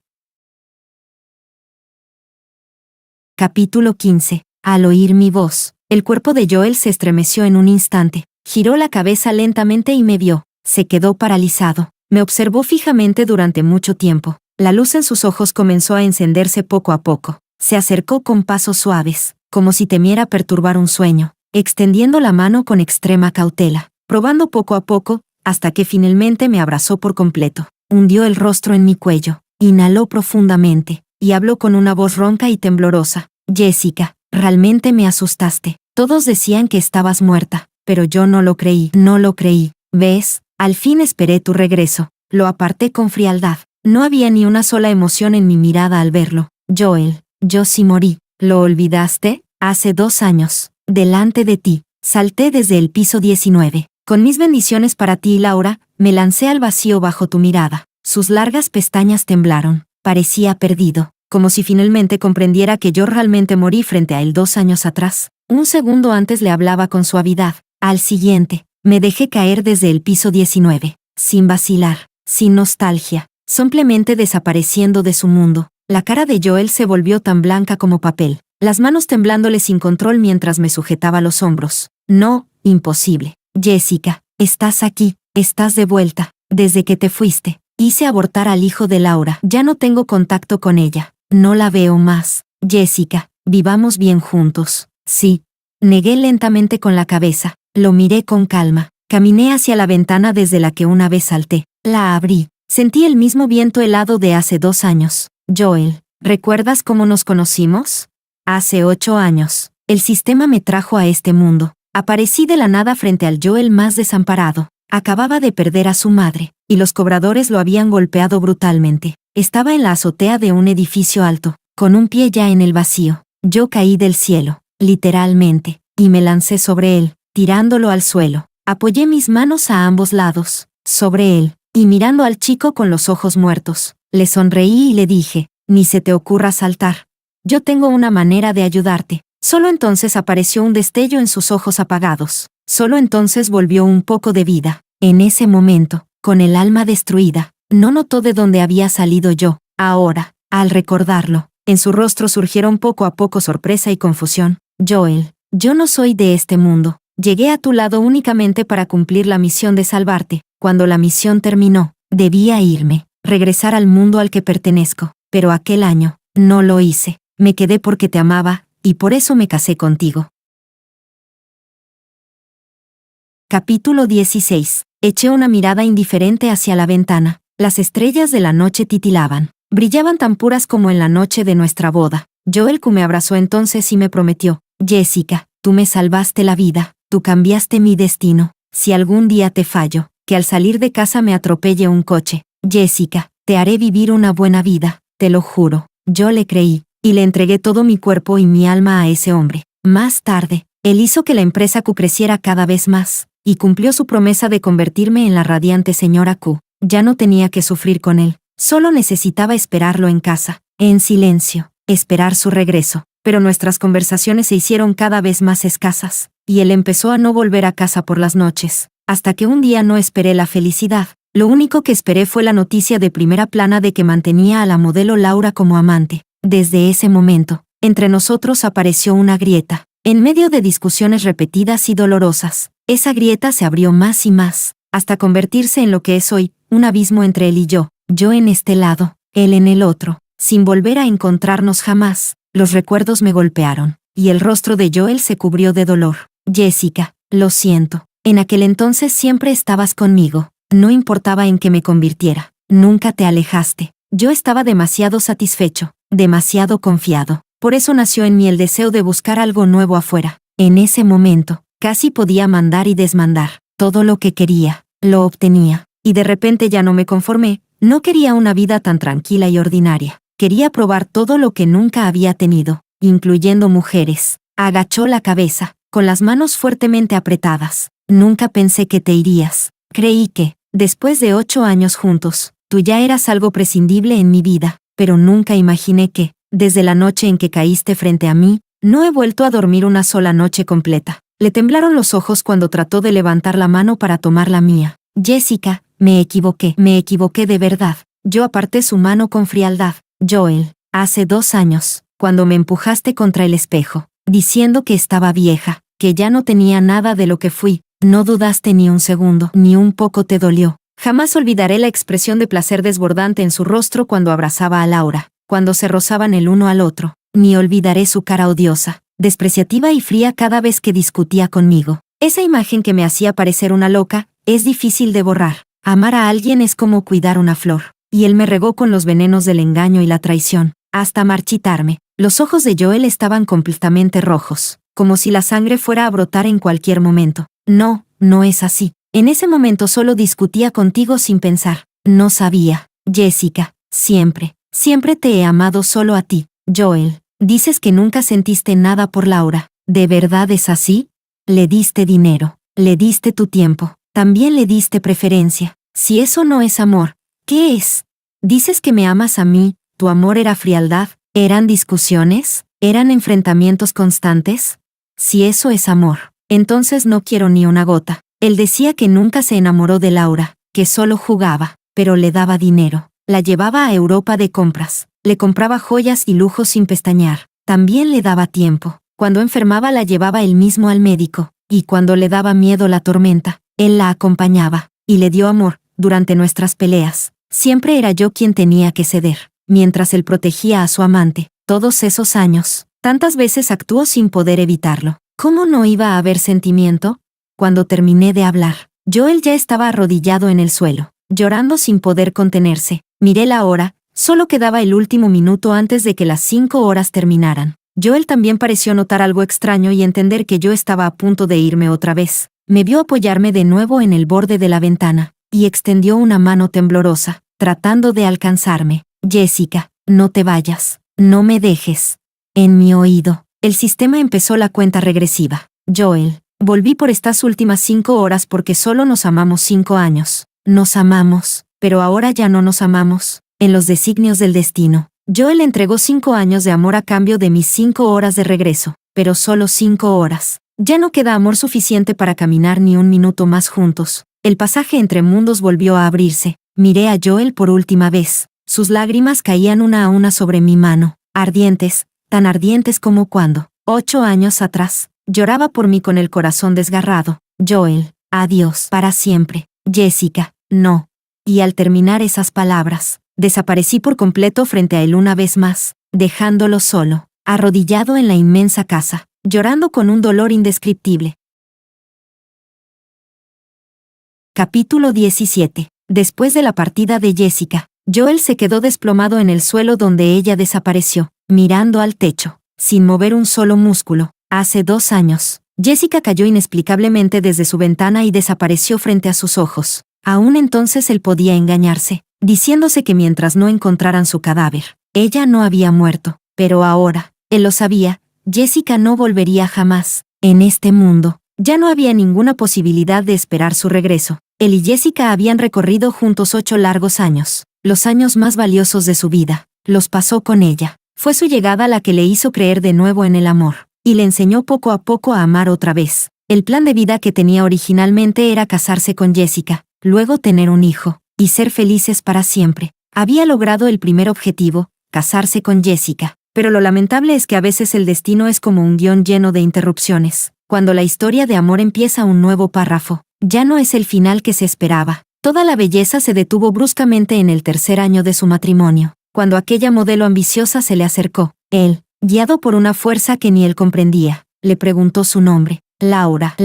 Capítulo 15. Al oír mi voz, el cuerpo de Joel se estremeció en un instante. Giró la cabeza lentamente y me vio. Se quedó paralizado. Me observó fijamente durante mucho tiempo. La luz en sus ojos comenzó a encenderse poco a poco. Se acercó con pasos suaves, como si temiera perturbar un sueño, extendiendo la mano con extrema cautela, probando poco a poco, hasta que finalmente me abrazó por completo. Hundió el rostro en mi cuello, inhaló profundamente, y habló con una voz ronca y temblorosa: Jessica, realmente me asustaste. Todos decían que estabas muerta, pero yo no lo creí. No lo creí. ¿Ves? Al fin esperé tu regreso. Lo aparté con frialdad. No había ni una sola emoción en mi mirada al verlo. Joel, yo sí morí. ¿Lo olvidaste? Hace 2 años, delante de ti, salté desde el piso 19. Con mis bendiciones para ti, Laura, Me lancé al vacío bajo tu mirada. Sus largas pestañas temblaron. Parecía perdido, como si finalmente comprendiera que yo realmente morí frente a él 2 años atrás. Un segundo antes le hablaba con suavidad. Al siguiente, me dejé caer desde el piso 19, sin vacilar, sin nostalgia, simplemente desapareciendo de su mundo. La cara de Joel se volvió tan blanca como papel, las manos temblándole sin control mientras me sujetaba los hombros. No, imposible. Jessica, estás aquí, estás de vuelta. Desde que te fuiste, hice abortar al hijo de Laura. Ya no tengo contacto con ella. No la veo más. Jessica, vivamos bien juntos. Sí. Negué lentamente con la cabeza. Lo miré con calma. Caminé hacia la ventana desde la que una vez salté. La abrí. Sentí el mismo viento helado de hace 2 años. Joel, ¿recuerdas cómo nos conocimos? Hace 8 años. El sistema me trajo a este mundo. Aparecí de la nada frente al Joel más desamparado. Acababa de perder a su madre, y los cobradores lo habían golpeado brutalmente. Estaba en la azotea de un edificio alto, con un pie ya en el vacío. Yo caí del cielo, literalmente, y me lancé sobre él, tirándolo al suelo. Apoyé mis manos a ambos lados, sobre él, y mirando al chico con los ojos muertos, le sonreí y le dije, ni se te ocurra saltar. Yo tengo una manera de ayudarte. Solo entonces apareció un destello en sus ojos apagados. Solo entonces volvió un poco de vida. En ese momento, con el alma destruida, no notó de dónde había salido yo. Ahora, al recordarlo, en su rostro surgieron poco a poco sorpresa y confusión. Joel, yo no soy de este mundo. Llegué a tu lado únicamente para cumplir la misión de salvarte. Cuando la misión terminó, debía irme, regresar al mundo al que pertenezco. Pero aquel año, no lo hice. Me quedé porque te amaba, y por eso me casé contigo. Capítulo 16. Eché una mirada indiferente hacia la ventana. Las estrellas de la noche titilaban. Brillaban tan puras como en la noche de nuestra boda. Joel me abrazó entonces y me prometió, Jessica, tú me salvaste la vida, tú cambiaste mi destino. Si algún día te fallo, que al salir de casa me atropelle un coche. Jessica, te haré vivir una buena vida, te lo juro. Yo le creí, y le entregué todo mi cuerpo y mi alma a ese hombre. Más tarde, él hizo que la empresa Q creciera cada vez más, y cumplió su promesa de convertirme en la radiante señora Q. Ya no tenía que sufrir con él, solo necesitaba esperarlo en casa, en silencio, esperar su regreso. Pero nuestras conversaciones se hicieron cada vez más escasas, y él empezó a no volver a casa por las noches, hasta que un día no esperé la felicidad. Lo único que esperé fue la noticia de primera plana de que mantenía a la modelo Laura como amante. Desde ese momento, entre nosotros apareció una grieta. En medio de discusiones repetidas y dolorosas, esa grieta se abrió más y más, hasta convertirse en lo que es hoy, un abismo entre él y yo en este lado, él en el otro, sin volver a encontrarnos jamás. Los recuerdos me golpearon, y el rostro de Joel se cubrió de dolor. Jessica, lo siento, en aquel entonces siempre estabas conmigo, no importaba en qué me convirtiera, nunca te alejaste. Yo estaba demasiado satisfecho, demasiado confiado. Por eso nació en mí el deseo de buscar algo nuevo afuera. En ese momento, casi podía mandar y desmandar. Todo lo que quería, lo obtenía. Y de repente ya no me conformé. No quería una vida tan tranquila y ordinaria. Quería probar todo lo que nunca había tenido, incluyendo mujeres. Agachó la cabeza, con las manos fuertemente apretadas. Nunca pensé que te irías. Creí que, después de 8 años juntos, tú ya eras algo prescindible en mi vida, pero nunca imaginé que, desde la noche en que caíste frente a mí, no he vuelto a dormir una sola noche completa. Le temblaron los ojos cuando trató de levantar la mano para tomar la mía. Jessica, me equivoqué de verdad. Yo aparté su mano con frialdad. Joel, hace 2 años, cuando me empujaste contra el espejo, diciendo que estaba vieja, que ya no tenía nada de lo que fui, no dudaste ni un segundo, ni un poco te dolió. Jamás olvidaré la expresión de placer desbordante en su rostro cuando abrazaba a Laura, cuando se rozaban el uno al otro, ni olvidaré su cara odiosa, despreciativa y fría cada vez que discutía conmigo. Esa imagen que me hacía parecer una loca, es difícil de borrar. Amar a alguien es como cuidar una flor, y él me regó con los venenos del engaño y la traición, hasta marchitarme. Los ojos de Joel estaban completamente rojos, como si la sangre fuera a brotar en cualquier momento. No, no es así. En ese momento solo discutía contigo sin pensar. No sabía. Jessica, siempre te he amado solo a ti. Joel, dices que nunca sentiste nada por Laura. ¿De verdad es así? Le diste dinero, le diste tu tiempo, también le diste preferencia. Si eso no es amor, ¿qué es? Dices que me amas a mí, ¿tu amor era frialdad? ¿Eran discusiones? ¿Eran enfrentamientos constantes? Si eso es amor, entonces no quiero ni una gota. Él decía que nunca se enamoró de Laura, que solo jugaba, pero le daba dinero. La llevaba a Europa de compras, le compraba joyas y lujos sin pestañear. También le daba tiempo. Cuando enfermaba la llevaba él mismo al médico, y cuando le daba miedo la tormenta, él la acompañaba, y le dio amor. Durante nuestras peleas, siempre era yo quien tenía que ceder, mientras él protegía a su amante. Todos esos años, tantas veces actuó sin poder evitarlo. ¿Cómo no iba a haber sentimiento? Cuando terminé de hablar, Joel ya estaba arrodillado en el suelo, llorando sin poder contenerse. Miré la hora, solo quedaba el último minuto antes de que las 5 horas terminaran. Joel también pareció notar algo extraño y entender que yo estaba a punto de irme otra vez. Me vio apoyarme de nuevo en el borde de la ventana, y extendió una mano temblorosa, tratando de alcanzarme. Jessica, no te vayas, no me dejes. En mi oído, el sistema empezó la cuenta regresiva. Joel, volví por estas últimas 5 horas porque solo nos amamos 5 años. Nos amamos, pero ahora ya no nos amamos. En los designios del destino, Joel entregó 5 años de amor a cambio de mis 5 horas de regreso, pero solo 5 horas. Ya no queda amor suficiente para caminar ni un minuto más juntos. El pasaje entre mundos volvió a abrirse. Miré a Joel por última vez. Sus lágrimas caían una a una sobre mi mano, ardientes, tan ardientes como cuando, 8 años atrás, lloraba por mí con el corazón desgarrado. Joel, adiós para siempre. Jessica, no. Y al terminar esas palabras, desaparecí por completo frente a él una vez más, dejándolo solo, arrodillado en la inmensa casa, llorando con un dolor indescriptible. Capítulo 17. Después de la partida de Jessica, Joel se quedó desplomado en el suelo donde ella desapareció, mirando al techo, sin mover un solo músculo. Hace 2 años, Jessica cayó inexplicablemente desde su ventana y desapareció frente a sus ojos. Aún entonces él podía engañarse, diciéndose que mientras no encontraran su cadáver, ella no había muerto. Pero ahora, él lo sabía, Jessica no volvería jamás. En este mundo, ya no había ninguna posibilidad de esperar su regreso. Él y Jessica habían recorrido juntos 8 largos años, los años más valiosos de su vida. Los pasó con ella. Fue su llegada la que le hizo creer de nuevo en el amor, y le enseñó poco a poco a amar otra vez. El plan de vida que tenía originalmente era casarse con Jessica, luego tener un hijo, y ser felices para siempre. Había logrado el primer objetivo, casarse con Jessica, pero lo lamentable es que a veces el destino es como un guión lleno de interrupciones. Cuando la historia de amor empieza un nuevo párrafo, ya no es el final que se esperaba. Toda la belleza se detuvo bruscamente en el 3er año de su matrimonio, cuando aquella modelo ambiciosa se le acercó. Él, guiado por una fuerza que ni él comprendía, le preguntó su nombre. Laura,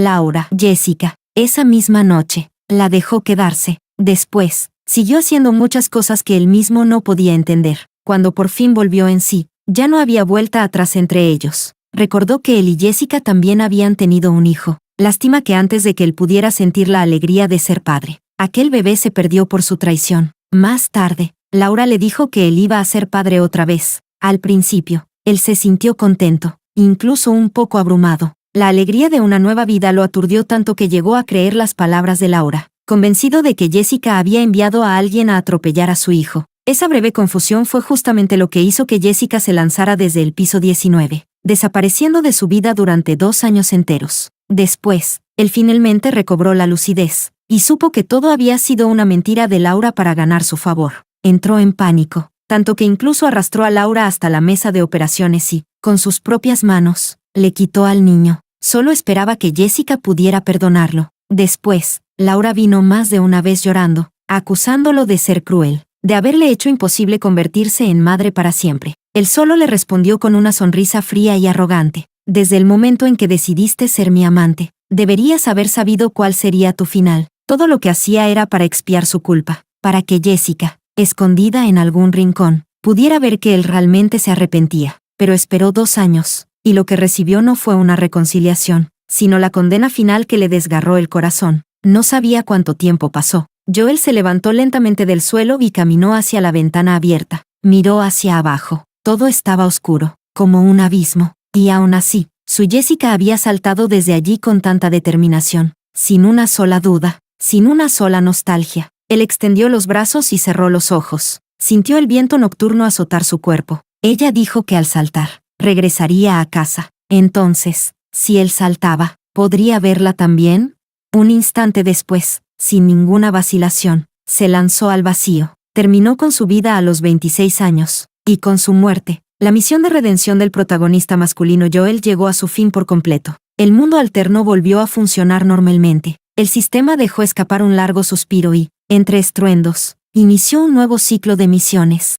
Jessica. Esa misma noche, la dejó quedarse. Después, siguió haciendo muchas cosas que él mismo no podía entender. Cuando por fin volvió en sí, ya no había vuelta atrás entre ellos. Recordó que él y Jessica también habían tenido un hijo. Lástima que antes de que él pudiera sentir la alegría de ser padre, aquel bebé se perdió por su traición. Más tarde, Laura le dijo que él iba a ser padre otra vez. Al principio, él se sintió contento, incluso un poco abrumado. La alegría de una nueva vida lo aturdió tanto que llegó a creer las palabras de Laura, convencido de que Jessica había enviado a alguien a atropellar a su hijo. Esa breve confusión fue justamente lo que hizo que Jessica se lanzara desde el piso 19, desapareciendo de su vida durante 2 años enteros. Después, él finalmente recobró la lucidez, y supo que todo había sido una mentira de Laura para ganar su favor. Entró en pánico, tanto que incluso arrastró a Laura hasta la mesa de operaciones y, con sus propias manos, le quitó al niño. Solo esperaba que Jessica pudiera perdonarlo. Después, Laura vino más de una vez llorando, acusándolo de ser cruel, de haberle hecho imposible convertirse en madre para siempre. Él solo le respondió con una sonrisa fría y arrogante. Desde el momento en que decidiste ser mi amante, deberías haber sabido cuál sería tu final. Todo lo que hacía era para expiar su culpa, para que Jessica, escondida en algún rincón, pudiera ver que él realmente se arrepentía. Pero esperó 2 años, y lo que recibió no fue una reconciliación, sino la condena final que le desgarró el corazón. No sabía cuánto tiempo pasó. Joel se levantó lentamente del suelo y caminó hacia la ventana abierta. Miró hacia abajo. Todo estaba oscuro, como un abismo. Y aún así, su Jessica había saltado desde allí con tanta determinación, sin una sola duda, sin una sola nostalgia. Él extendió los brazos y cerró los ojos. Sintió el viento nocturno azotar su cuerpo. Ella dijo que al saltar, regresaría a casa. Entonces, si él saltaba, ¿podría verla también? Un instante después, sin ninguna vacilación, se lanzó al vacío. Terminó con su vida a los 26 años. Y con su muerte, la misión de redención del protagonista masculino Joel llegó a su fin por completo. El mundo alterno volvió a funcionar normalmente. El sistema dejó escapar un largo suspiro y, entre estruendos, inició un nuevo ciclo de misiones.